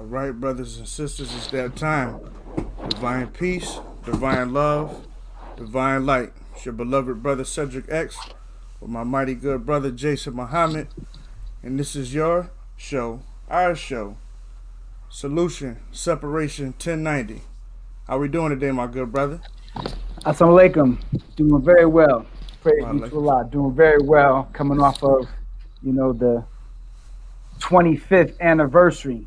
Right, brothers and sisters, it's that time. Divine peace, divine love, divine light. It's your beloved brother Cedric X with my mighty good brother Jason Muhammad. And this is your show, our show, Solution, Separation 1090. How we doing today, my good brother? Assalamu alaikum. Doing very well. Praise be to Allah. Doing very well. Coming off of, the 25th anniversary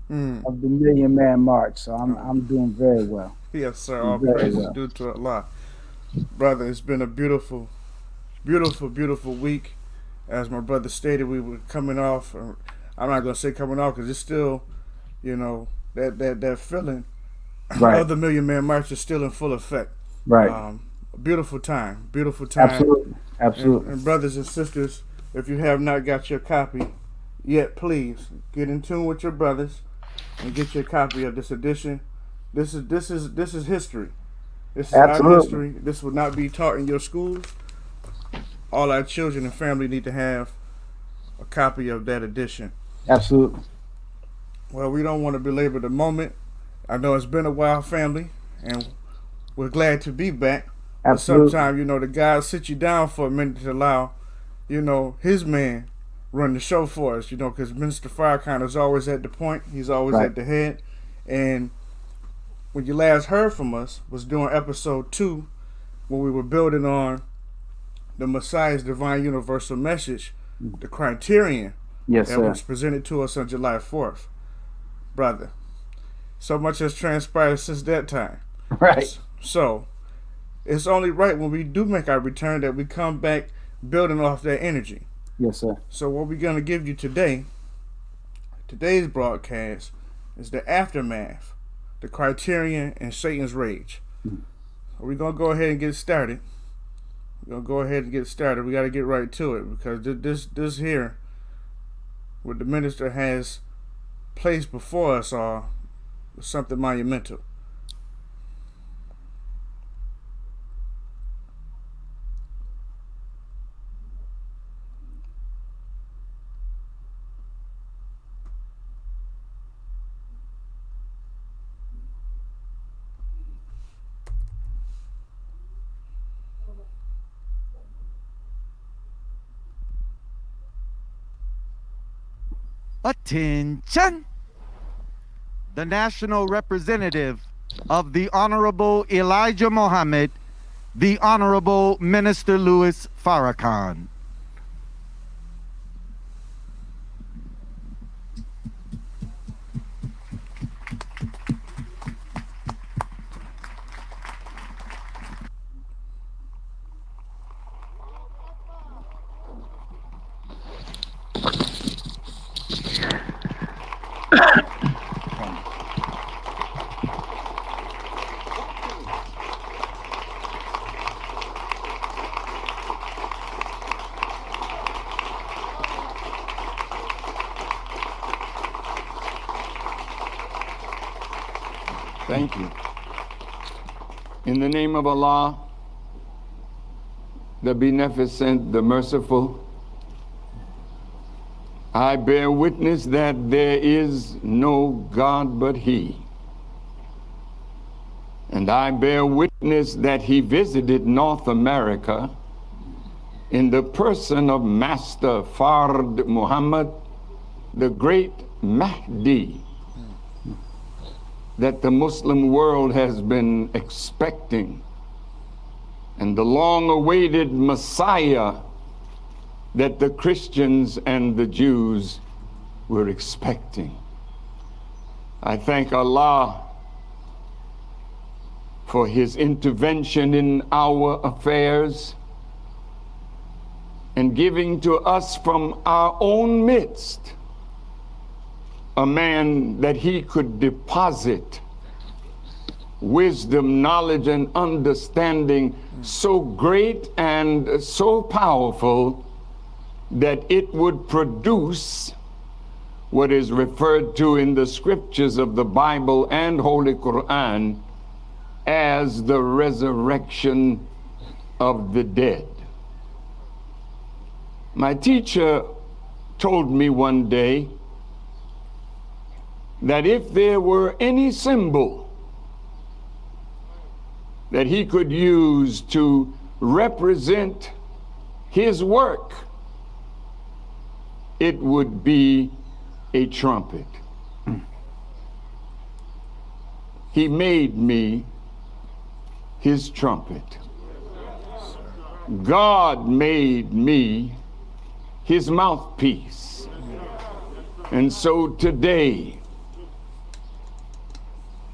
of the Million Man March. So I'm doing very well. Yes, sir. All praises due to Allah. Brother, it's been a beautiful, beautiful, beautiful week. As my brother stated, we were coming off. I'm not going to say coming off because it's still, that feeling of the Million Man March is still in full effect. Right. Beautiful time. Beautiful time. Absolutely. And brothers and sisters, if you have not got your copy yet, please get in tune with your brothers and get your copy of this edition. This is history. This is our history. This will not be taught in your schools. All our children and family need to have a copy of that edition. Absolutely. Well, we don't want to belabor the moment. I know it's been a while, family, and we're glad to be back. Absolutely. Sometimes, the God sit you down for a minute to allow, his man run the show for us, because Minister Farrakhan is always at the point. He's always at the head. And when you last heard from us was during episode 2, when we were building on the Messiah's divine universal message, the Criterion, that was presented to us on July 4th. Brother, so much has transpired since that time. Right. So it's only right when we do make our return that we come back building off that energy. Yes, sir. So what we're going to give you today's broadcast, is the aftermath, the Criterion and Satan's rage. We're going to go ahead and get started. We got to get right to it, because this here, what the minister has placed before us all, is something monumental. Attention! The national representative of the Honorable Elijah Muhammad, the Honorable Minister Louis Farrakhan. Thank you. In the name of Allah, the Beneficent, the Merciful, I bear witness that there is no God but He. And I bear witness that He visited North America in the person of Master Fard Muhammad, the great Mahdi, that the Muslim world has been expecting, and the long-awaited Messiah that the Christians and the Jews were expecting. I thank Allah for His intervention in our affairs and giving to us from our own midst a man that He could deposit wisdom, knowledge, and understanding so great and so powerful that it would produce what is referred to in the scriptures of the Bible and Holy Quran as the resurrection of the dead. My teacher told me one day that if there were any symbol that he could use to represent his work, it would be a trumpet. He made me his trumpet. God made me his mouthpiece. And so today,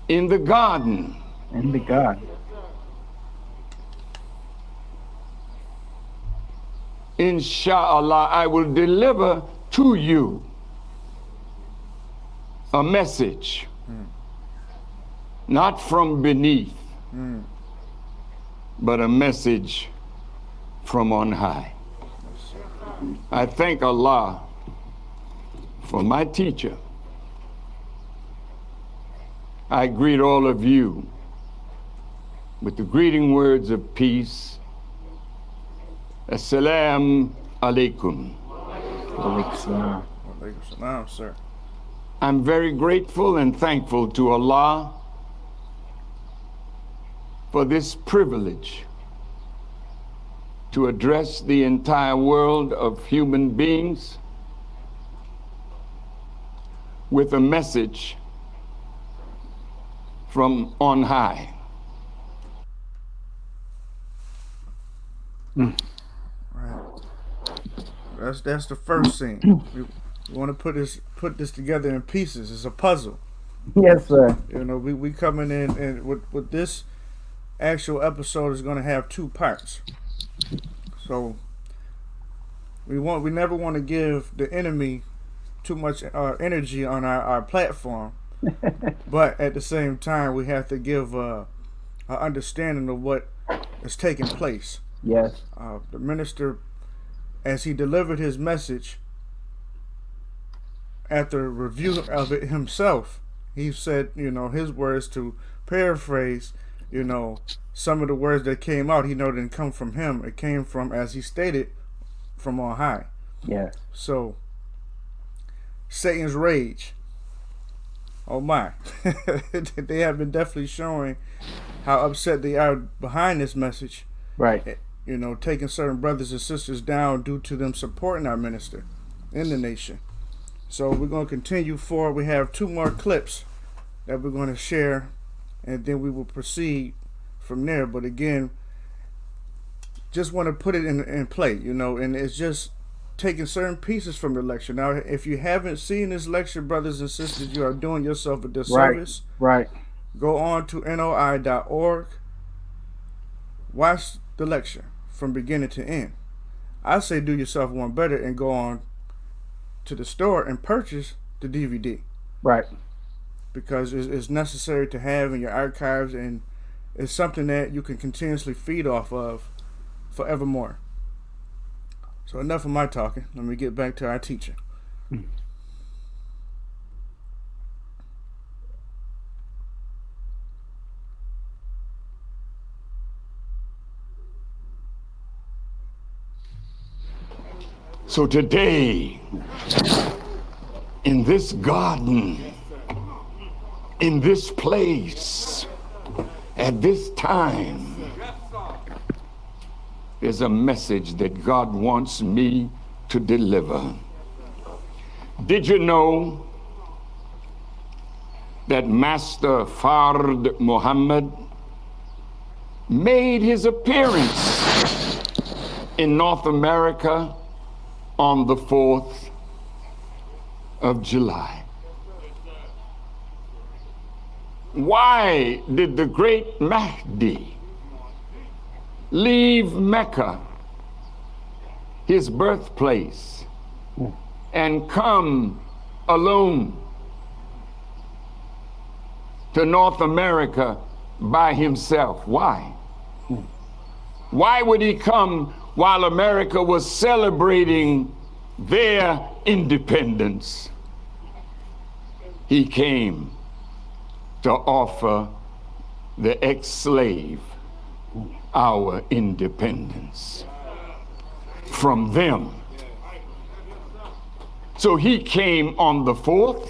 in the garden, inshallah, I will deliver to you a message, not from beneath, but a message from on high. I thank Allah for my teacher. I greet all of you with the greeting words of peace. Assalamu alaikum. Alaikum salam, sir. I'm very grateful and thankful to Allah for this privilege to address the entire world of human beings with a message from on high. Right. That's the first scene. We want to put this together in pieces. It's a puzzle. Yes, sir. You know, we coming in, and with this actual episode is going to have two parts. So we never want to give the enemy too much energy on our platform, but at the same time we have to give an understanding of what is taking place. Yes. The minister, as he delivered his message after review of it himself, he said, his words, to paraphrase, some of the words that came out, he didn't come from him. It came from, as he stated, from on high. Yeah. So, Satan's rage. Oh my. They have been definitely showing how upset they are behind this message. Right. Taking certain brothers and sisters down due to them supporting our minister in the nation. So we're going to continue forward. We have two more clips that we're going to share, and then we will proceed from there. But again, just want to put it in play, and it's just taking certain pieces from the lecture. Now, if you haven't seen this lecture, brothers and sisters, you are doing yourself a disservice. Right. Go on to noi.org. Watch the lecture from beginning to end. I say do yourself one better and go on to the store and purchase the DVD. Right. Because it's necessary to have in your archives, and it's something that you can continuously feed off of forevermore. So enough of my talking. Let me get back to our teacher. So today, in this garden, in this place, at this time, there's a message that God wants me to deliver. Did you know that Master Fard Muhammad made his appearance in North America on the 4th of July? Why did the great Mahdi leave Mecca, his birthplace, and come alone to North America by himself? Why? Why would he come while America was celebrating their independence? He came to offer the ex-slave our independence from them. So he came on the 4th,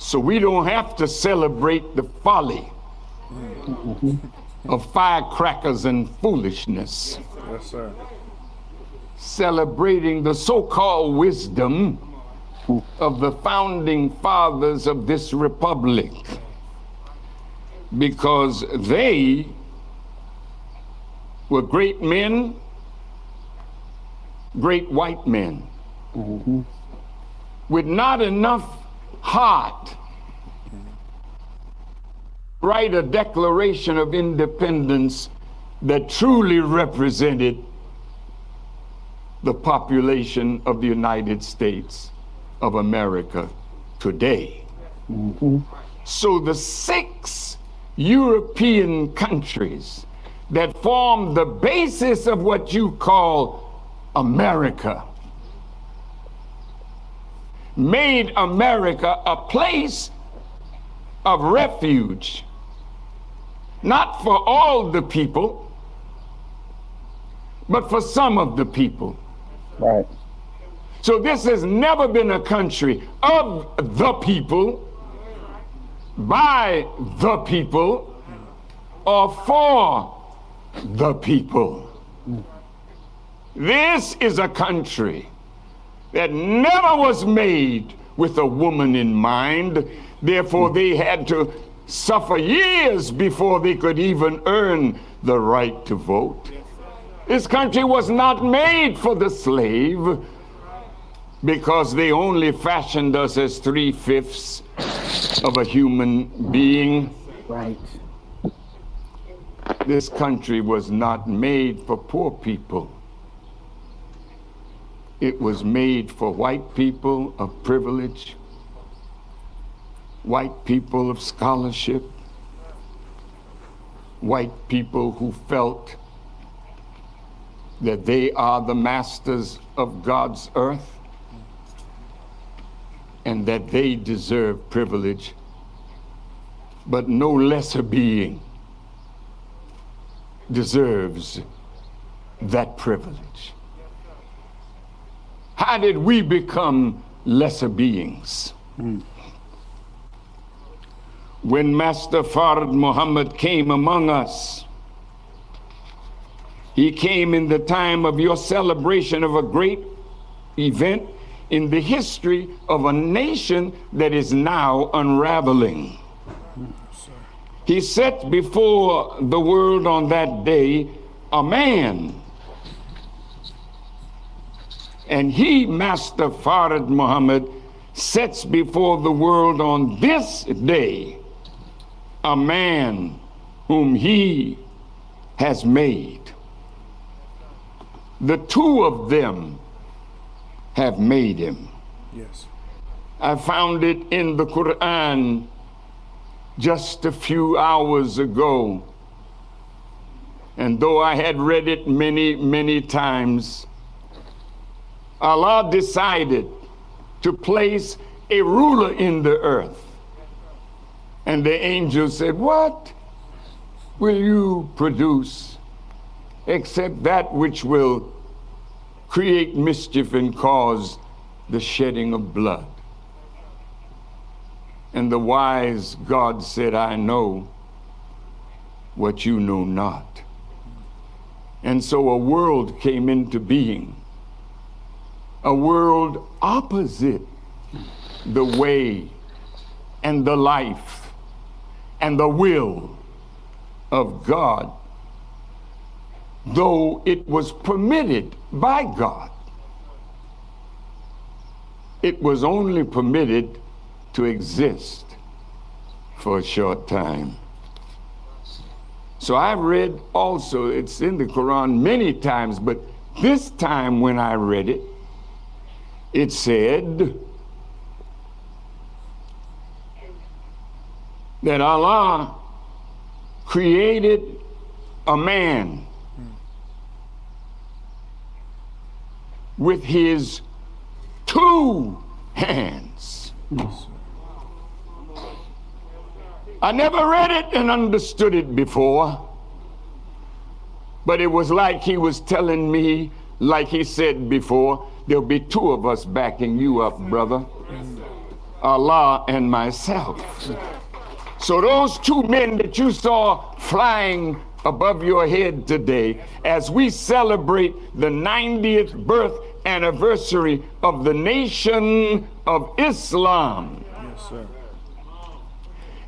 So we don't have to celebrate the folly of firecrackers and foolishness. Yes, sir. Celebrating the so-called wisdom of the founding fathers of this republic, because they were great men, great white men, with not enough heart write a Declaration of Independence that truly represented the population of the United States of America today. So the 6 European countries that form the basis of what you call America made America a place of refuge, not for all the people, but for some of the people. Right. So this has never been a country of the people, by the people, or for the people. This is a country that never was made with a woman in mind. Therefore, they had to suffer years before they could even earn the right to vote. This country was not made for the slave, because they only fashioned us as 3/5 of a human being. Right. This country was not made for poor people. It was made for white people of privilege, white people of scholarship, white people who felt that they are the masters of God's earth and that they deserve privilege, but no lesser being deserves that privilege. How did we become lesser beings? When Master Fard Muhammad came among us, he came in the time of your celebration of a great event in the history of a nation that is now unraveling. He set before the world on that day a man. And he, Master Fard Muhammad, sets before the world on this day a man whom he has made. The two of them have made him. Yes. I found it in the Quran just a few hours ago. And though I had read it many, many times, Allah decided to place a ruler in the earth. And the angel said, "What will you produce except that which will create mischief and cause the shedding of blood?" And the wise God said, "I know what you know not." And so a world came into being, a world opposite the way and the life and the will of God, though it was permitted by God. It was only permitted to exist for a short time. So I've read also, it's in the Quran many times, but this time when I read it, it said that Allah created a man with his 2 hands. I never read it and understood it before, but it was like he was telling me, like he said before, there'll be 2 of us backing you up, brother. Allah and myself. So those two men that you saw flying above your head today, as we celebrate the 90th birth anniversary of the Nation of Islam. Yes, sir.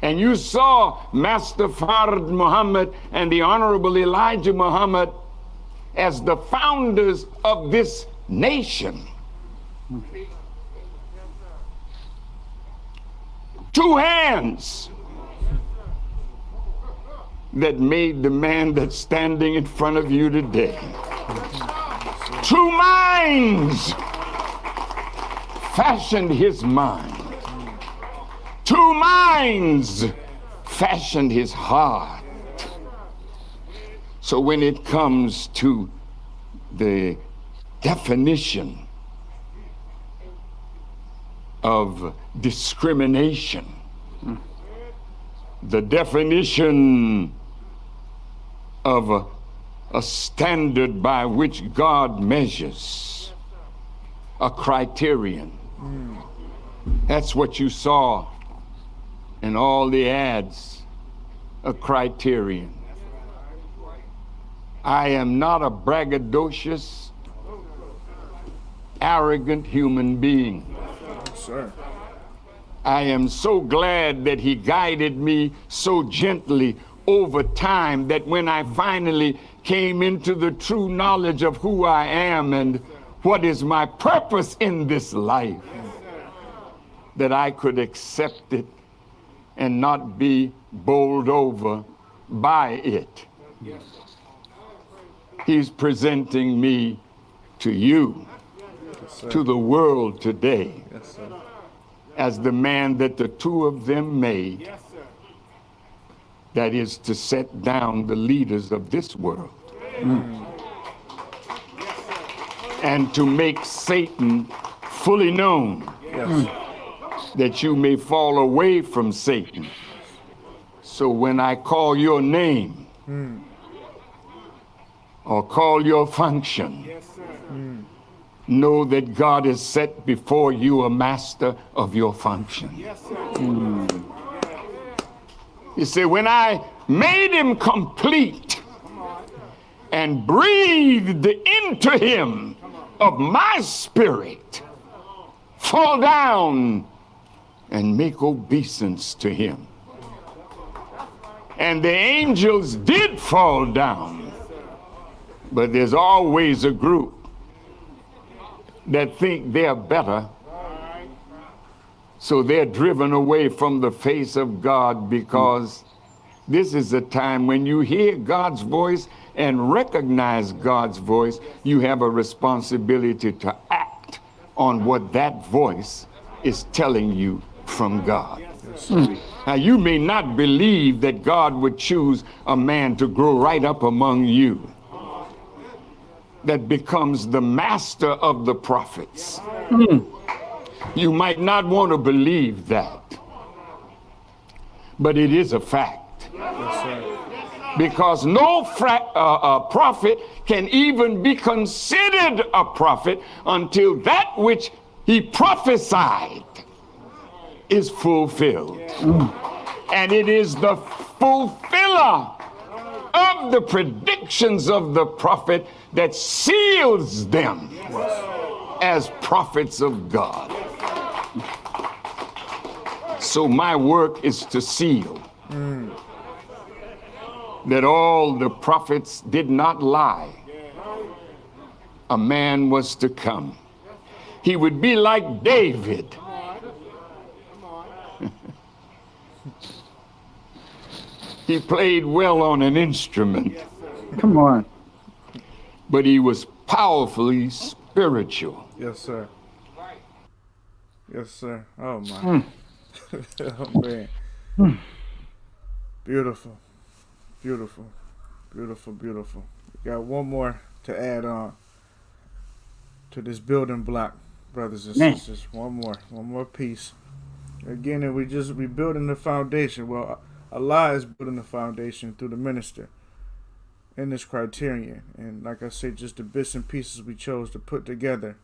And you saw Master Fard Muhammad and the Honorable Elijah Muhammad as the founders of this nation. Two hands that made the man that's standing in front of you today. Two minds fashioned his mind. Two minds fashioned his heart. So when it comes to the definition of discrimination, the definition of a standard by which God measures, a criterion. That's what you saw in all the ads, a criterion. I am not a braggadocious, arrogant human being. Sir. I am so glad that he guided me so gently over time that when I finally came into the true knowledge of who I am and what is my purpose in this life, that I could accept it and not be bowled over by it. He's presenting me to you, to the world today, as the man that the two of them made, that is to set down the leaders of this world and to make Satan fully known, that you may fall away from Satan. So when I call your name or call your function, know that God has set before you a master of your function. You see, when I made him complete and breathed into him of my spirit, fall down and make obeisance to him. And the angels did fall down, but there's always a group that think they're better, so they're driven away from the face of God, because this is a time when you hear God's voice and recognize God's voice, you have a responsibility to act on what that voice is telling you from God. Now, you may not believe that God would choose a man to grow right up among you that becomes the master of the prophets. You might not want to believe that, but it is a fact. Because no prophet can even be considered a prophet until that which he prophesied is fulfilled. And it is the fulfiller of the predictions of the prophet that seals them as prophets of God. So my work is to seal that all the prophets did not lie. A man was to come. He would be like David. He played well on an instrument. Come on. But he was powerfully spiritual. Yes, sir. Yes, sir. Oh, my. Oh, man. Beautiful. Beautiful. Beautiful, beautiful. We got one more to add on to this building block, brothers and sisters. One more piece. Again, we building the foundation. Well, Allah is building the foundation through the minister in this criterion. And like I said, just the bits and pieces we chose to put together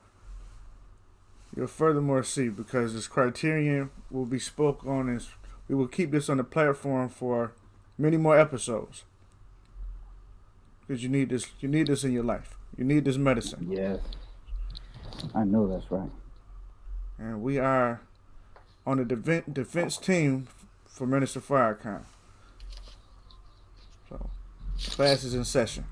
You'll furthermore see, because this criterion will be spoke on, as we will keep this on the platform for many more episodes. Because you need this in your life. You need this medicine. Yes. I know that's right. And we are on the defense team for Minister Farrakhan. So, class is in session.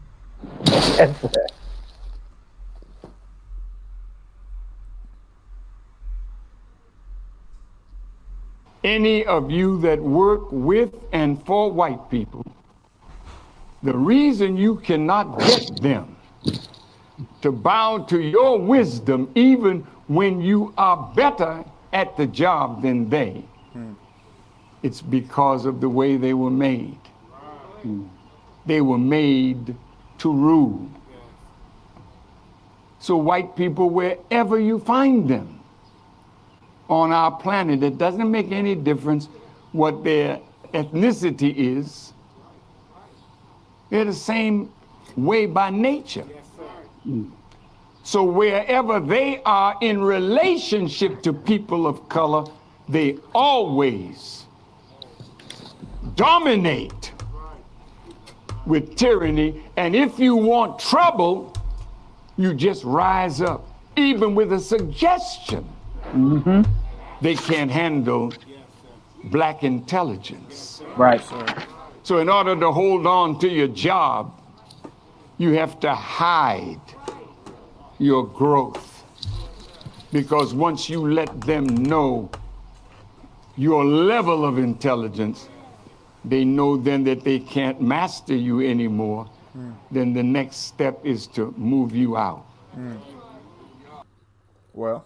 Any of you that work with and for white people, the reason you cannot get them to bow to your wisdom, even when you are better at the job than they, it's because of the way they were made. They were made to rule. So white people, wherever you find them on our planet, it doesn't make any difference what their ethnicity is. They're the same way by nature. So wherever they are in relationship to people of color, they always dominate with tyranny. And if you want trouble, you just rise up, even with a suggestion. They can't handle black intelligence. Right. So in order to hold on to your job, you have to hide your growth. Because once you let them know your level of intelligence, they know then that they can't master you anymore. Then the next step is to move you out. Well.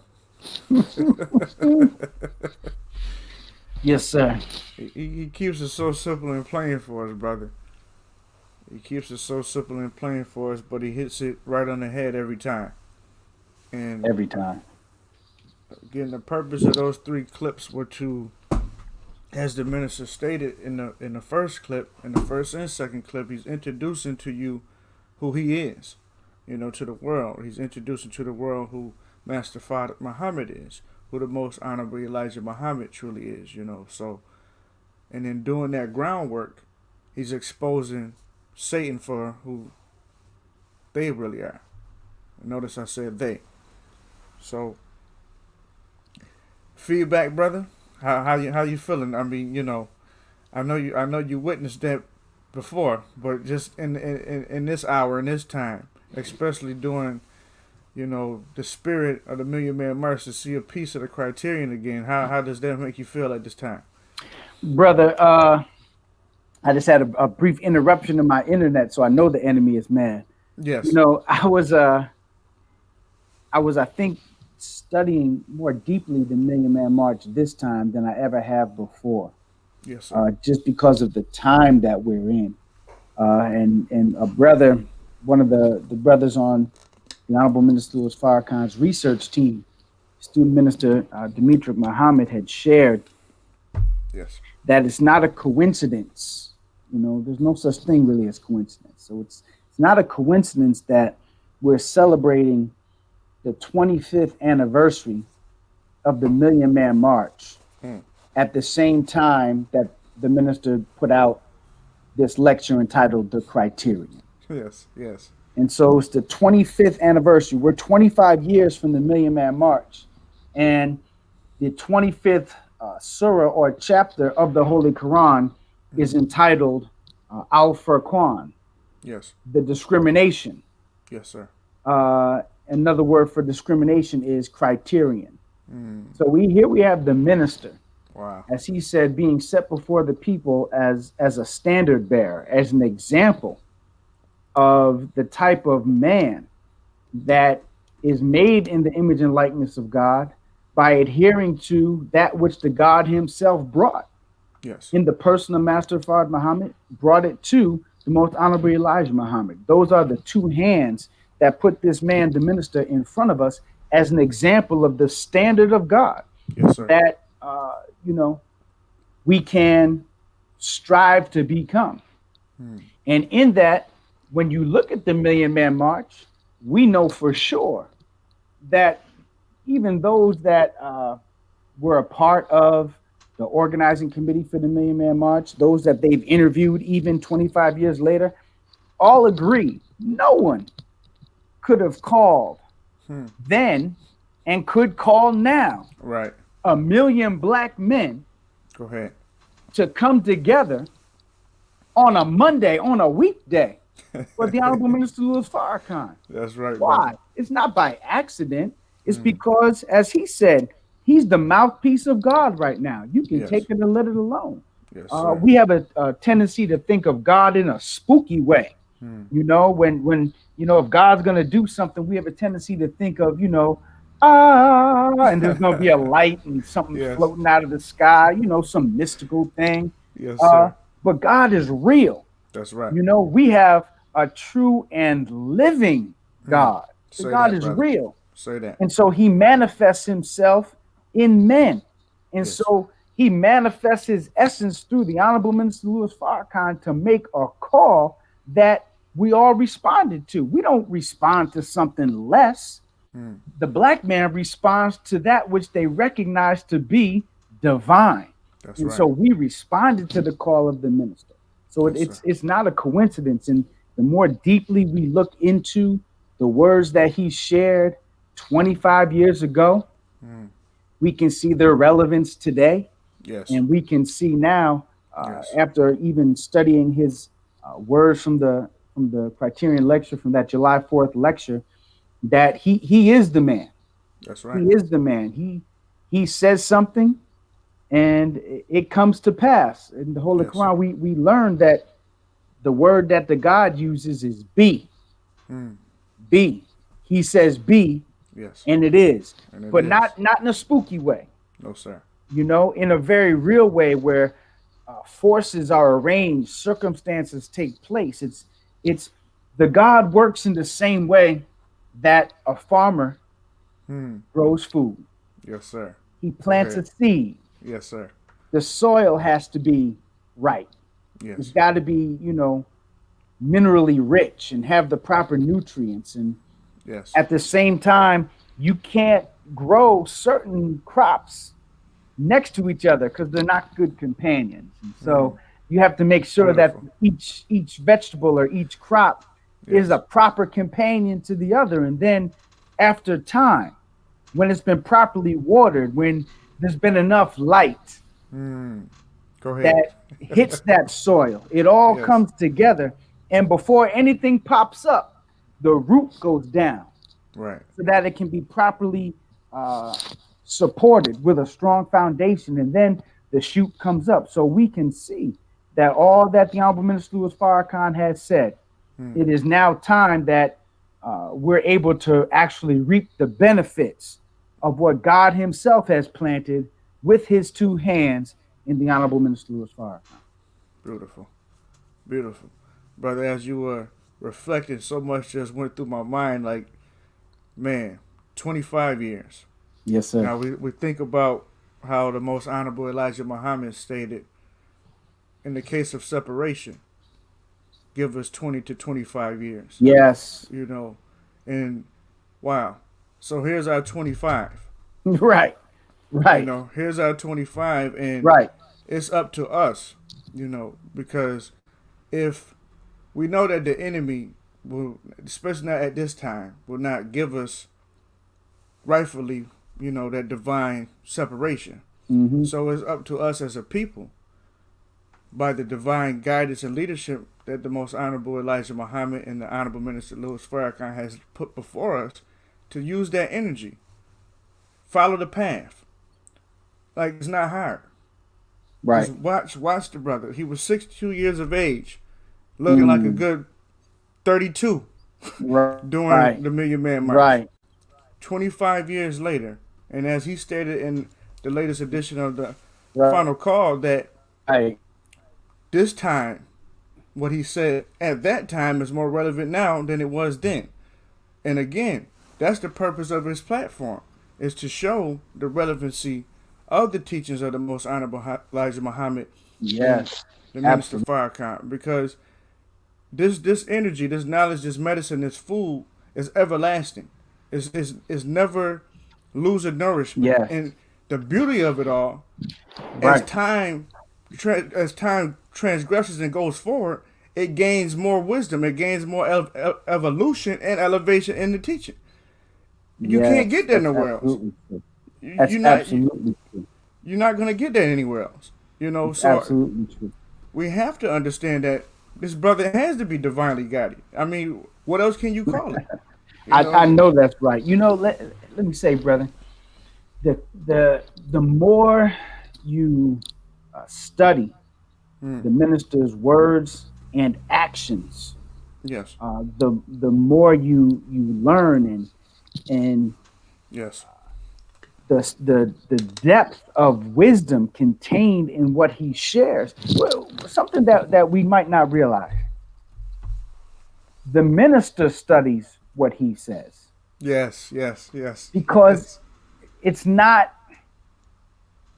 Yes, sir. He keeps it so simple and plain for us, brother. He keeps it so simple and plain for us, but he hits it right on the head every time. And every time. Again, the purpose of those 3 clips were to, as the minister stated in the first clip, in the first and second clip, he's introducing to you who he is, to the world. He's introducing to the world who Master Father Muhammad is, who the most honorable Elijah Muhammad truly is, So, and in doing that groundwork, he's exposing Satan for who they really are. Notice I said they. So, feedback, brother. How you feeling? I mean, I know you witnessed that before, but just in this hour, in this time, especially during, the spirit of the Million Man March, to see a piece of the Criterion again. How does that make you feel at this time? Brother, I just had a brief interruption in my internet, so I know the enemy is mad. Yes. I was I think studying more deeply the Million Man March this time than I ever have before. Yes, sir. Just because of the time that we're in. And a brother, one of the brothers on the Honorable Minister Louis Farrakhan's research team, student minister Dimitri Muhammad, had shared that it's not a coincidence. There's no such thing really as coincidence. So it's not a coincidence that we're celebrating the 25th anniversary of the Million Man March at the same time that the minister put out this lecture entitled The Criterion. Yes, yes. And so it's the 25th anniversary. We're 25 years from the Million Man March. And the 25th surah or chapter of the Holy Quran is entitled Al-Furqan. Yes. The discrimination. Yes, sir. Another word for discrimination is criterion. So we have the minister. Wow. As he said, being set before the people as a standard bearer, as an example of the type of man that is made in the image and likeness of God by adhering to that which the God himself brought. Yes. In the person of Master Fard Muhammad, brought it to the most honorable Elijah Muhammad. Those are the 2 hands that put this man, the minister, in front of us as an example of the standard of God. Yes, sir. That we can strive to become. And in that, when you look at the Million Man March, we know for sure that even those that were a part of the organizing committee for the Million Man March, those that they've interviewed even 25 years later, all agree no one could have called then and could call now. Right. 1 million black men Go ahead. to come together on a Monday, on a weekday, for the Honorable Minister Louis Farrakhan. That's right. Why? Brother. It's not by accident. It's because, as he said, he's the mouthpiece of God right now. You can take it and let it alone. Yes, we have a tendency to think of God in a spooky way. You know, when if God's going to do something, we have a tendency to think of, and there's going to be a light and something floating out of the sky, some mystical thing. Yes, sir. But God is real. That's right. We have a true and living God. So God is real. Say that. And so he manifests himself in men. And so he manifests his essence through the Honorable Minister Louis Farrakhan to make a call that we all responded to. We don't respond to something less. The black man responds to that which they recognize to be divine. That's and right. so we responded to the call of the minister. So it's not a coincidence. And the more deeply we look into the words that he shared 25 years ago, we can see their relevance today. Yes. And we can see now, after even studying his words from the Criterion lecture, from that July 4th lecture, that he is the man. That's right. He is the man. He says something and it comes to pass. In the Holy Quran, we learn that the word that the God uses is be. Be. He says be. Yes. And it is. And it but is. Not in a spooky way. No, sir. In a very real way where forces are arranged, circumstances take place. It's the God works in the same way that a farmer grows food. Yes, sir. He plants a seed. Yes, sir. The soil has to be right. Yes. It's got to be, minerally rich and have the proper nutrients. And at the same time, you can't grow certain crops next to each other because they're not good companions. And so you have to make sure that each vegetable or each crop is a proper companion to the other. And then after time, when it's been properly watered, when there's been enough light that hits that soil, it all comes together. And before anything pops up, the root goes down. Right. So that it can be properly supported with a strong foundation. And then the shoot comes up. So we can see that all that the Honorable Minister Louis Farrakhan has said, it is now time that we're able to actually reap the benefits of what God himself has planted with his two hands in the Honorable Minister Louis Farrakhan. Beautiful. Beautiful. Brother, as you were reflecting, so much just went through my mind, like, man, 25 years. Yes, sir. Now, we think about how the Most Honorable Elijah Muhammad stated, in the case of separation, give us 20 to 25 years. Yes. And wow. So here's our 25. Right. Here's our 25, and it's up to us, because if we know that the enemy will, especially not at this time, will not give us rightfully, that divine separation. So it's up to us as a people, by the divine guidance and leadership that the Most Honorable Elijah Muhammad and the Honorable Minister Louis Farrakhan has put before us, to use that energy, follow the path. Like, it's not hard. Right. Just watch the brother. He was 62 years of age, looking like a good 32 during the Million Man March. Right. 25 years later, and as he stated in the latest edition of the Final Call, that this time, what he said at that time is more relevant now than it was then. And again, that's the purpose of his platform, is to show the relevancy of the teachings of the Most Honorable Elijah Muhammad, the Minister Farrakhan, because this energy, this knowledge, this medicine, this food is everlasting. It's never losing nourishment. Yes. And the beauty of it all, Right. as time transgresses and goes forward, it gains more wisdom. It gains more evolution and elevation in the teaching. You can't get that nowhere else. That's You're not, absolutely true. you're not going to get that anywhere else. It's So absolutely true. we have to understand that this brother has to be divinely guided. I mean, what else can you call it? I know that's right. Let me say, brother, the more you study the minister's words and actions, Yes. the more you learn and Yes. the depth of wisdom contained in what he shares. Well, something that we might not realize. The minister studies what he says. Yes. Because it's not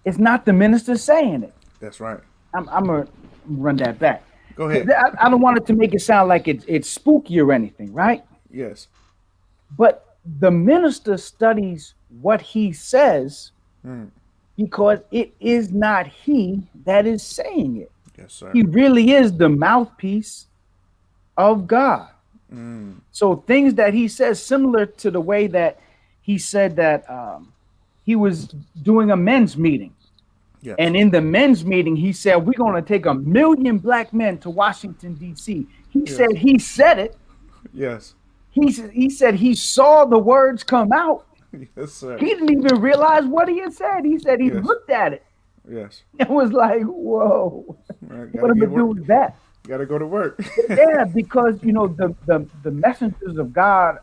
the minister saying it. That's right. I'm gonna run that back. Go ahead. I don't want it to make it sound like it's spooky or anything, right? Yes. But the minister studies what he says because it is not he that is saying it. Yes, sir. He really is the mouthpiece of God. So things that he says, similar to the way that he said that he was doing a men's meeting. Yes. And in the men's meeting, he said, we're going to take 1 million black men to Washington, D.C. He said it. Yes. He said he saw the words come out. Yes, sir. He didn't even realize what he had said. He said he looked at it. Yes. It was like, whoa, Right, what am I doing with that? Got to go to work. Yeah, because, the messengers of God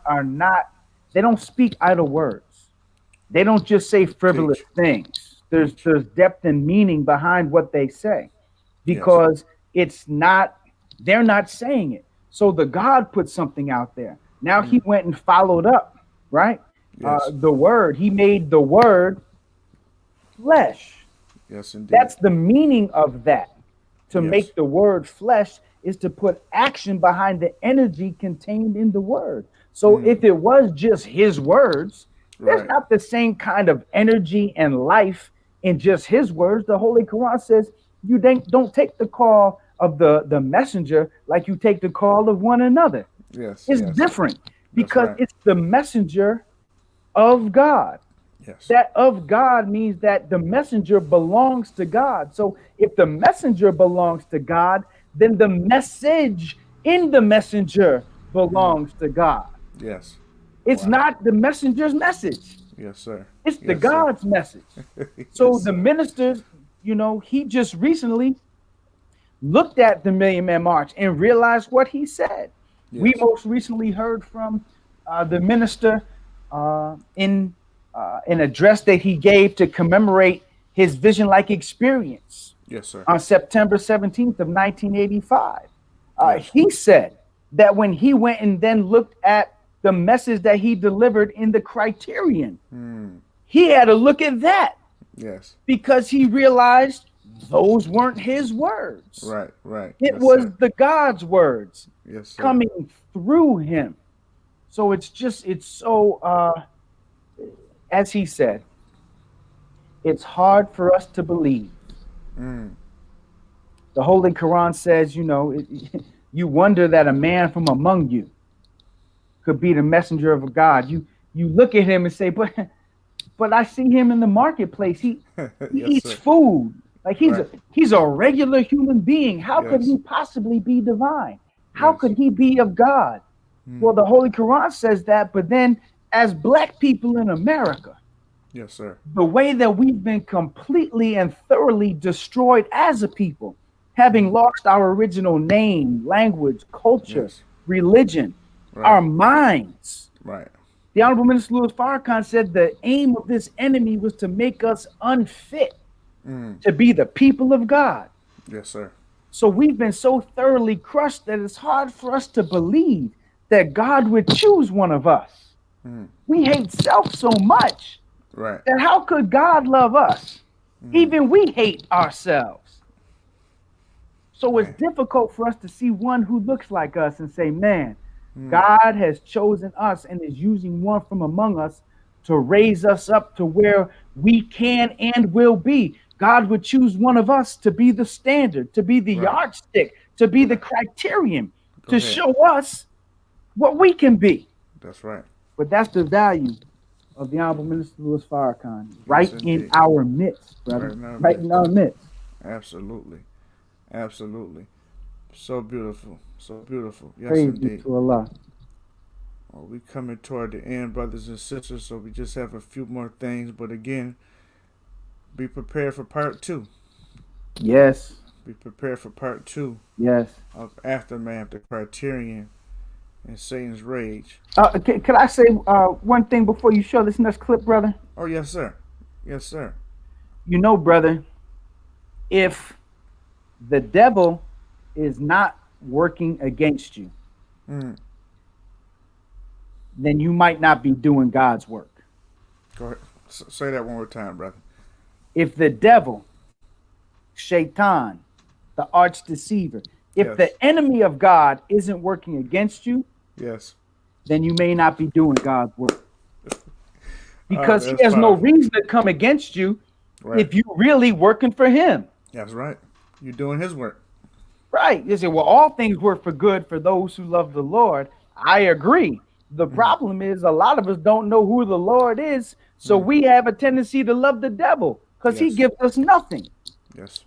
they don't speak idle words. They don't just say frivolous things. There's depth and meaning behind what they say because they're not saying it. So the God put something out there. Now he went and followed up, right? Yes. The word, he made the word flesh. Yes, indeed. That's the meaning of that. To Yes. make the word flesh is to put action behind the energy contained in the word. So if it was just his words, there's not the same kind of energy and life in just his words. The Holy Quran says you don't take the call of the messenger like you take the call of one another. Yes. It's different because it's the messenger of God. Yes. That of God means that the messenger belongs to God. So if the messenger belongs to God, then the message in the messenger belongs to God. Yes. It's not the messenger's message. Yes, sir. It's the God's message. So the ministers, he just recently looked at the Million Man March and realized what he said. Yes. We most recently heard from the minister in an address that he gave to commemorate his vision-like experience. Yes, sir. On September 17th of 1985. Yes. He said that when he went and then looked at the message that he delivered in the Criterion, he had to look at that. Yes. Because he realized those weren't his words. Right. It was the God's words coming through him. So it's so, as he said, it's hard for us to believe. The Holy Quran says, you wonder that a man from among you could be the messenger of God. You look at him and say, but I see him in the marketplace. He eats food. Like he's a regular human being. How could he possibly be divine? How could he be of God? Well, the Holy Quran says that, but then as black people in America, yes, sir, the way that we've been completely and thoroughly destroyed as a people, having lost our original name, language, culture, religion, our minds. Right. The Honorable Minister Louis Farrakhan said the aim of this enemy was to make us unfit to be the people of God. Yes, sir. So we've been so thoroughly crushed that it's hard for us to believe that God would choose one of us. We hate self so much that how could God love us? Even we hate ourselves. So it's difficult for us to see one who looks like us and say, man, God has chosen us and is using one from among us to raise us up to where we can and will be. God would choose one of us to be the standard, to be the yardstick, to be the criterion, to show us what we can be. That's right. But that's the value of the Honorable Minister Louis Farrakhan, right in our midst, brother. Right in our midst. Absolutely. Absolutely. So beautiful. So beautiful. Yes, Praise indeed. be to Allah. Well, we coming toward the end, brothers and sisters, so we just have a few more things. But again, be prepared for part 2. Yes. Be prepared for part 2. Yes. Of Aftermath, the Criterion, and Satan's Rage. Could I say one thing before you show this next clip, brother? Oh, yes, sir. Yes, sir. You know, brother, if the devil is not working against you, then you might not be doing God's work. Go ahead. Say that one more time, brother. If the devil, Shaitan, the arch deceiver, if the enemy of God isn't working against you, then you may not be doing God's work. Because he has no reason to come against you if you're really working for him. That's right. You're doing his work. Right. You say, well, all things work for good for those who love the Lord. I agree. The problem is a lot of us don't know who the Lord is, so we have a tendency to love the devil because he gives us nothing. Yes.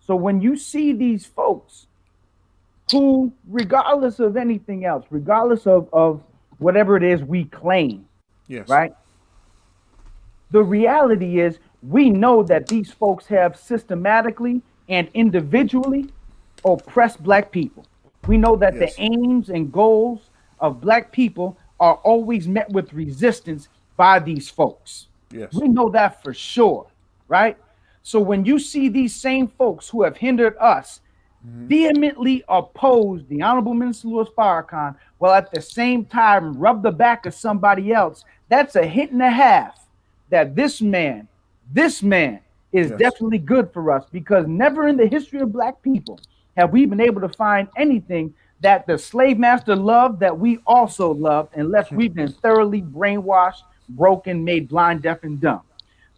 So when you see these folks who, regardless of anything else, regardless of whatever it is we claim, right? The reality is we know that these folks have systematically and individually oppressed black people. We know that the aims and goals of black people are always met with resistance by these folks. Yes. We know that for sure, right? So when you see these same folks who have hindered us vehemently oppose the Honorable Minister Louis Farrakhan, while at the same time rub the back of somebody else, that's a hint and a half that this man is definitely good for us, because never in the history of black people have we been able to find anything that the slave master loved that we also loved, unless we've been thoroughly brainwashed, broken, made blind, deaf, and dumb.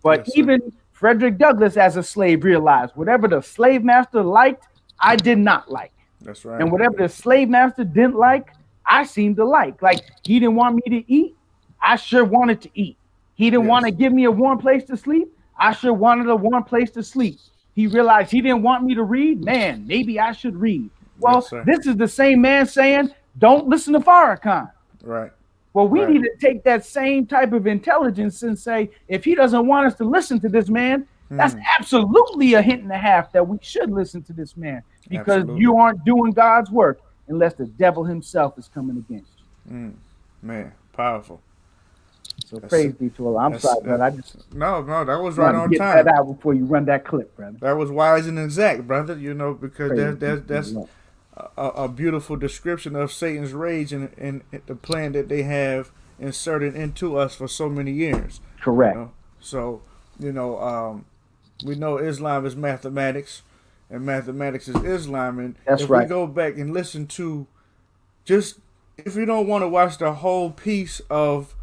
But even Frederick Douglass as a slave realized whatever the slave master liked, I did not like. That's right. And whatever the slave master didn't like, I seemed to like. Like, he didn't want me to eat, I sure wanted to eat. He didn't want to give me a warm place to sleep, I sure wanted a warm place to sleep. He realized he didn't want me to read, man, maybe I should read. Well, this is the same man saying, don't listen to Farrakhan. Right. Well, we need to take that same type of intelligence and say, if he doesn't want us to listen to this man, that's absolutely a hint and a half that we should listen to this man, because you aren't doing God's work unless the devil himself is coming against you. Man, powerful. So praise be to Allah. I'm sorry, brother. I just no, that was right on get time. That out before you run that clip, brother. That was wise and exact, brother. You know, because that's a beautiful description of Satan's rage and the plan that they have inserted into us for so many years. Correct. You know? So, we know Islam is mathematics, and mathematics is Islam. And that's if right. we go back and listen to, just if you don't want to watch the whole piece of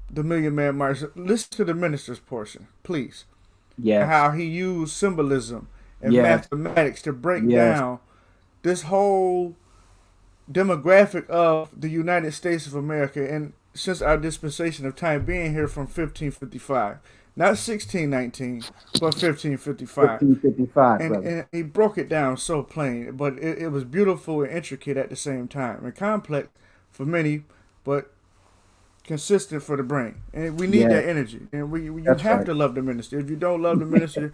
the Million Man March, listen to the minister's portion, please. Yeah. How he used symbolism and mathematics to break down this whole demographic of the United States of America, and since our dispensation of time being here from 1555, not 1619, but 1555. 1555, and he broke it down so plain, but it was beautiful and intricate at the same time, and complex for many, but consistent for the brain. And we need that energy, and you have to love the minister. If you don't love the minister,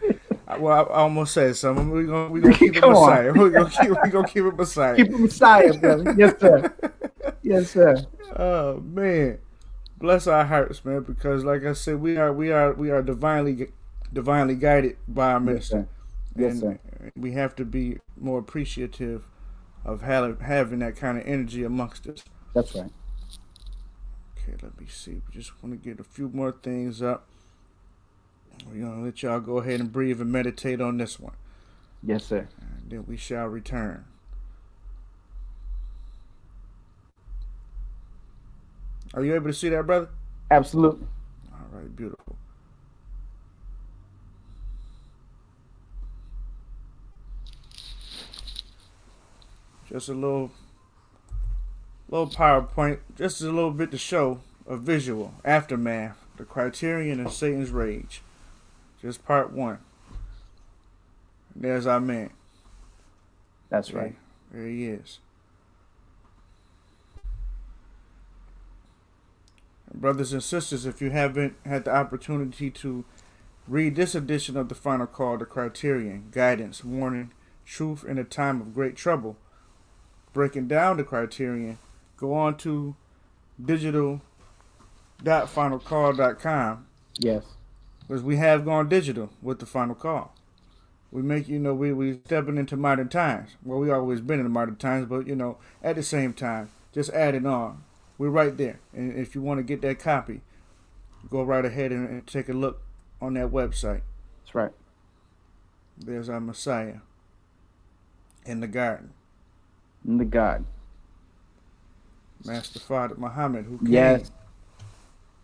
well, I almost said something. We're gonna keep it Messiah. We're gonna keep it Messiah. Keep it Messiah, brother. Yes, sir. Yes, sir. Oh man, bless our hearts, man. Because like I said, we are divinely guided by our minister. Yes, sir. And we have to be more appreciative of having that kind of energy amongst us. That's right. Okay, let me see. We just want to get a few more things up. We're going to let y'all go ahead and breathe and meditate on this one. Yes, sir. And then we shall return. Are you able to see that, brother? Absolutely. All right, beautiful. Just a little PowerPoint, just a little bit to show a visual aftermath, the Criterion and Satan's Rage. Just part one. There's our man. That's right. There he is. Brothers and sisters, if you haven't had the opportunity to read this edition of the Final Call, the Criterion, Guidance, Warning, Truth in a Time of Great Trouble, breaking down the Criterion, go on to digital.finalcall.com. Yes. Because we have gone digital with the Final Call. We make, we stepping into modern times. Well, we always been in the modern times, but, at the same time, just adding on. We're right there. And if you want to get that copy, go right ahead and take a look on that website. That's right. There's our Messiah in the garden. In the garden. Master Father Muhammad, who came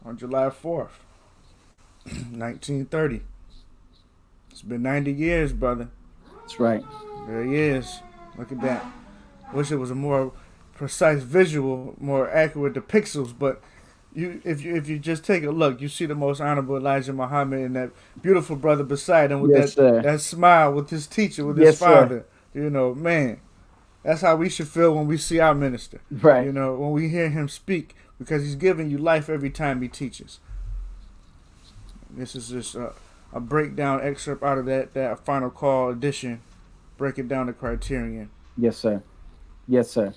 on July 4th, 1930. It's been 90 years, brother. That's right. There he is. Look at that. Wish it was a more precise visual, more accurate to pixels, but if you just take a look, you see the Most Honorable Elijah Muhammad and that beautiful brother beside him with that smile with his teacher, with his father. Sir. Man, that's how we should feel when we see our minister. Right. When we hear him speak, because he's giving you life every time he teaches. This is just a breakdown excerpt out of that Final Call edition, breaking down the Criterion. Yes, sir. Yes, sir.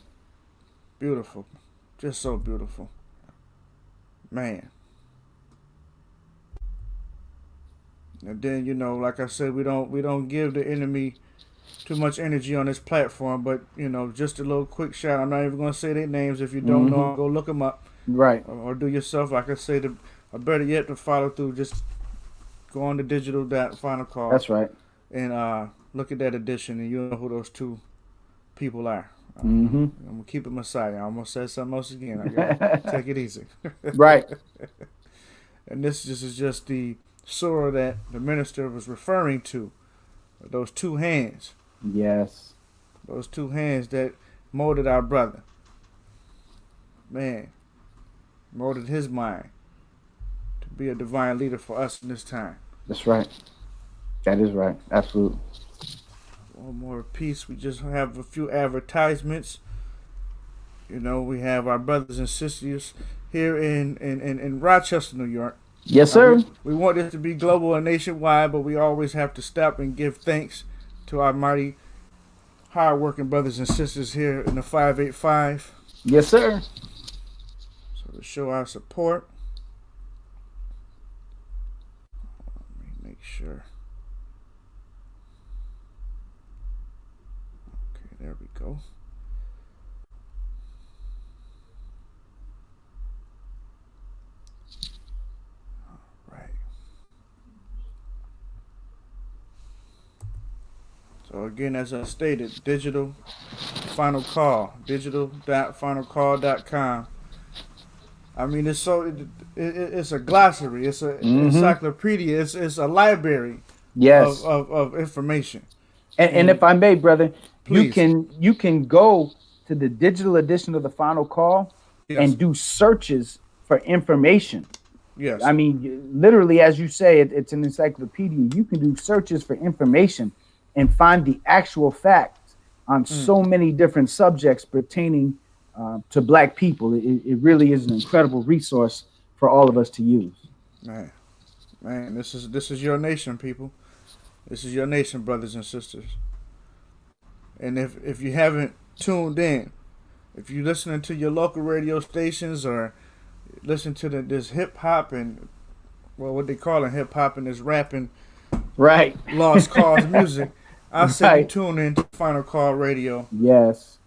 Beautiful. Just so beautiful. Man. And then, like I said, we don't give the enemy too much energy on this platform, but, just a little quick shout. I'm not even going to say their names. If you don't know, go look them up. Right. Or do yourself, like I say, or better yet, to follow through, just go on to digital.finalcall. That's right. And look at that edition, and you'll know who those two people are. I'm gonna keep it Messiah. I almost said something else again. I gotta take it easy. Right. And this is just the surah that the minister was referring to. Those two hands. Yes. Those two hands that molded our brother. Man. Molded his mind to be a divine leader for us in this time. That's right. That is right. Absolutely. One more piece. We just have a few advertisements. We have our brothers and sisters here in Rochester, New York. Yes, sir. We want this to be global and nationwide, but we always have to stop and give thanks to our mighty, hard-working brothers and sisters here in the 585. Yes, sir. So to show our support, let me make sure. Okay, there we go. So again, as I stated, digital final call, digital.finalcall.com. I mean, it's a glossary, it's an encyclopedia, it's a library. Yes. of information. And if I may, brother, please. you can go to the digital edition of the Final Call and do searches for information. Yes. I mean, literally, as you say, it's an encyclopedia. You can do searches for information and find the actual facts on so many different subjects pertaining to Black people. It really is an incredible resource for all of us to use. Man, this is your nation, people. This is your nation, brothers and sisters. And if you haven't tuned in, if you're listening to your local radio stations or listen to this hip hop and what they call it, hip hop and this rapping, right, lost cause music, I say you tune in to Final Call Radio. Yes.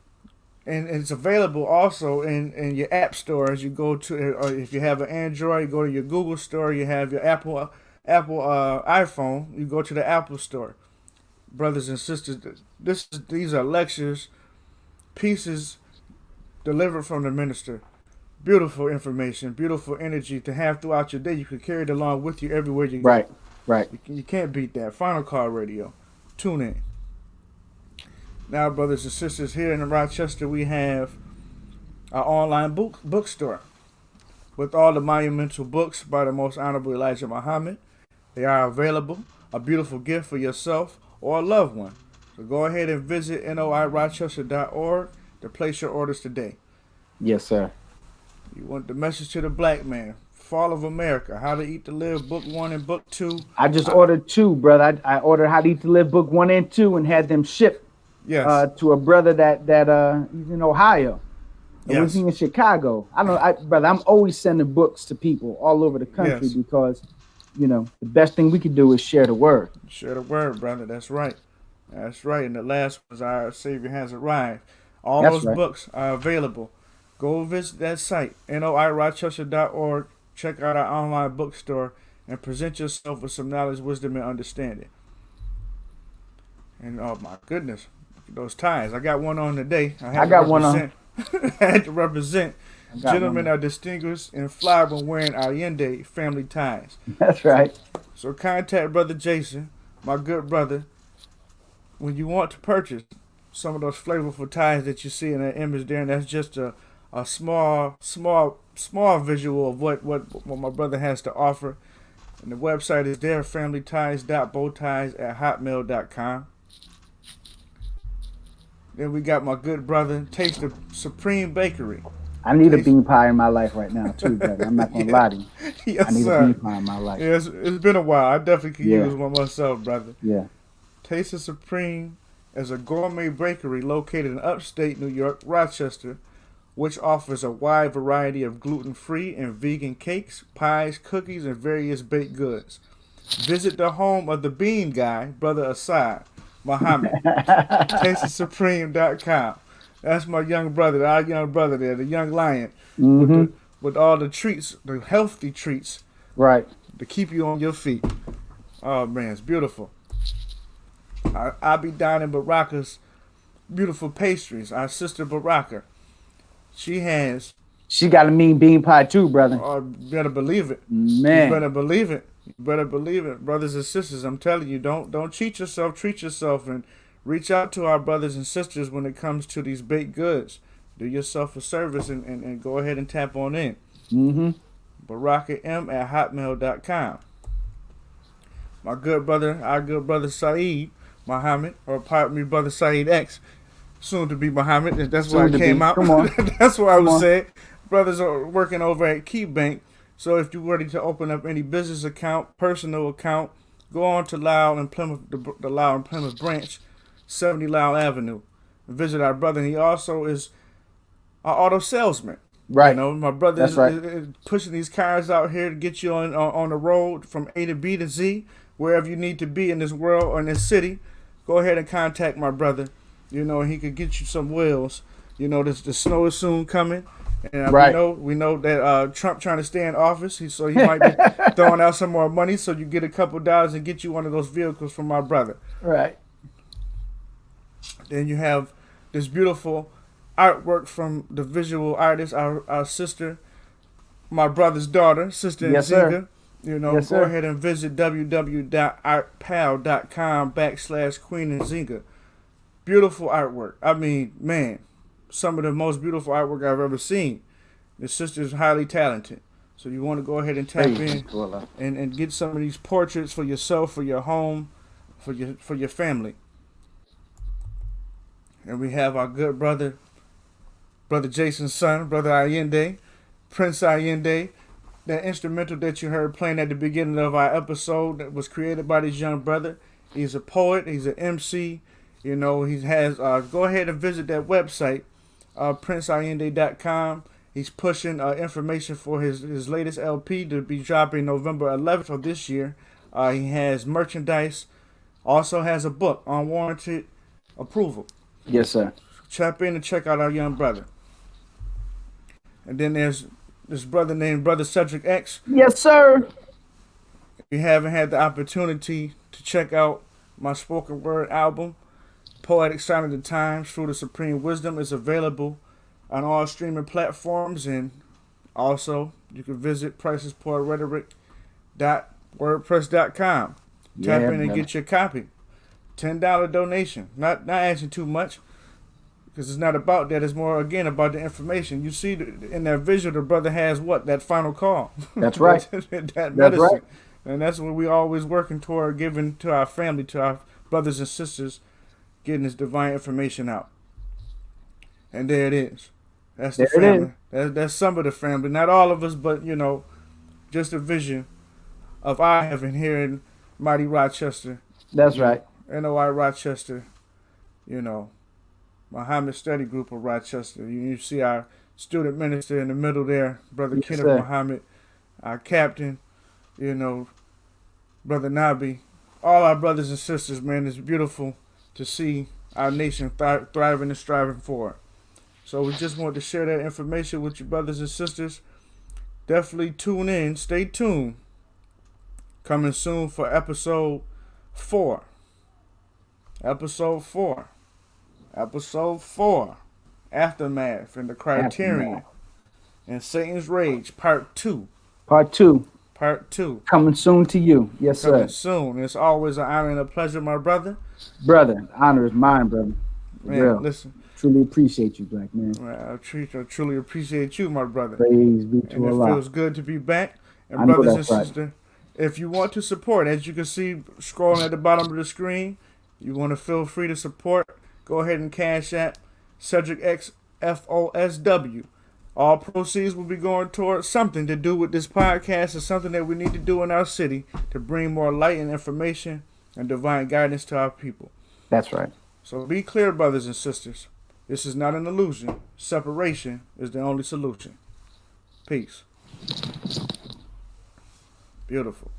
And it's available also in your app stores. You go to, or if you have an Android, you go to your Google store. You have your Apple iPhone, you go to the Apple store. Brothers and sisters, these are lectures, pieces delivered from the minister, Beautiful information, beautiful energy to have throughout your day. You can carry it along with you everywhere you go. Right. You can't beat that. Final Call Radio. Tune in. Now, brothers and sisters, here in Rochester, we have our online bookstore with all the monumental books by the Most Honorable Elijah Muhammad. They are available. A beautiful gift for yourself or a loved one. So go ahead and visit noirochester.org to place your orders today. Yes, sir. You want the message to the black man. Fall of America. How to Eat to Live, Book 1 and Book 2. I just ordered 2, brother. I ordered How to Eat to Live, Book 1 and 2, and had them shipped to a brother that he's in Ohio. Was he in Chicago? Brother, I'm always sending books to people all over the country because, the best thing we can do is share the word. Share the word, brother. That's right. That's right. And the last was Our Savior Has Arrived. All those books are available. Go visit that site, noirochester.org. Check out our online bookstore and present yourself with some knowledge, wisdom, and understanding. And oh my goodness, those ties. I got one on today. I got one on. I had to represent. Gentlemen are distinguished and fly when wearing Allende family ties. That's right. So contact Brother Jason, my good brother, when you want to purchase some of those flavorful ties that you see in that image there. And that's just a small visual of what my brother has to offer. And the website is there, familyties.bowties@hotmail.com. Then we got my good brother, Taste of Supreme Bakery. I need a bean pie in my life right now, too, brother. I'm not going to lie to you. Yes, I need a bean pie in my life. Yeah, it's been a while. I definitely could use one myself, brother. Yeah. Taste of Supreme is a gourmet bakery located in upstate New York, Rochester, which offers a wide variety of gluten-free and vegan cakes, pies, cookies, and various baked goods. Visit the home of the bean guy, Brother Assad Muhammad. TasteOfSupreme.com. That's my young brother, our young brother there, the young lion, with all the treats, the healthy treats, right, to keep you on your feet. Oh man, it's beautiful. I'll be dining Baraka's beautiful pastries. Our sister Baraka, she got a mean bean pie too, brother. Oh, you better believe it, man. You better believe it. You better believe it, brothers and sisters. I'm telling you, don't cheat yourself. Treat yourself and reach out to our brothers and sisters when it comes to these baked goods. Do yourself a service and go ahead and tap on in. BarakaM@hotmail.com. My good brother, our good brother Saeed Muhammad, or pardon me, brother Saeed X, soon to be Muhammad. That's why it came out. Come on. That's why I was saying. Brothers are working over at Key Bank. So if you're ready to open up any business account, personal account, go on to Lyle and Plymouth, the Lyle and Plymouth branch, 70 Lyle Avenue. Visit our brother. And he also is an auto salesman. Right. My brother is right. pushing these cars out here to get you on the road from A to B to Z, wherever you need to be in this world or in this city. Go ahead and contact my brother. He could get you some wheels. The snow is soon coming. And we know that Trump trying to stay in office, so he might be throwing out some more money so you get a couple dollars and get you one of those vehicles from my brother. Right. Then you have this beautiful artwork from the visual artist, our sister, my brother's daughter, Sister Nzinga. Go ahead and visit www.artpal.com/Queen Nzinga. Beautiful artwork. I mean, man. Some of the most beautiful artwork I've ever seen. The sister is highly talented. So you want to go ahead and tap in and get some of these portraits for yourself, for your home, for your family. And we have our good brother, Brother Jason's son, Brother Allende, Prince Allende. That instrumental that you heard playing at the beginning of our episode that was created by this young brother. He's a poet. He's an MC. He has, go ahead and visit that website. PrinceAllende.com. He's pushing information for his latest LP to be dropping November 11th of this year. He has merchandise, also has a book, Unwarranted Approval. Yes, sir. Tap in and check out our young brother. And then there's this brother named Brother Cedric X. Yes, sir. If you haven't had the opportunity to check out my spoken word album, Poetic Sign of the Times, Through the Supreme Wisdom, is available on all streaming platforms and Also, you can visit priceispoorrhetoric.wordpress.com. Tap in and get your copy. $10 donation. Not asking too much, because it's not about that. It's more, again, about the information. You see in that visual, the brother has what? That final call. That's right. That medicine. Right. And that's what we always working toward, giving to our family, to our brothers and sisters, getting this divine information out. And there it is. That's the family. That's some of the family. Not all of us, but, you know, just a vision of our heaven here in mighty Rochester. That's right. NOI Rochester, you know, Muhammad Study Group of Rochester. You see our student minister in the middle there, Brother Kenneth Muhammad, our captain, you know, Brother Nabi. All our brothers and sisters, man, it's beautiful to see our nation thriving and striving forward. So we just want to share that information with you brothers and sisters. Definitely tune in. Stay tuned. Coming soon for episode 4. Episode 4. Aftermath and the Criterion. And Satan's Rage, Part 2. Part 2. Coming soon to you. Yes, sir. Coming soon. It's always an honor and a pleasure, my brother. Brother, honor is mine, brother. Man, real. Listen. Truly appreciate you, black man. I truly appreciate you, my brother. Praise be to Allah. It feels good to be back. And brothers and sisters, if you want to support, as you can see scrolling at the bottom of the screen, you want to feel free to support, go ahead and cash app Cedric X FOSW. All proceeds will be going towards something to do with this podcast, or something that we need to do in our city to bring more light and information and divine guidance to our people. That's right. So be clear, brothers and sisters. This is not an illusion. Separation is the only solution. Peace. Beautiful.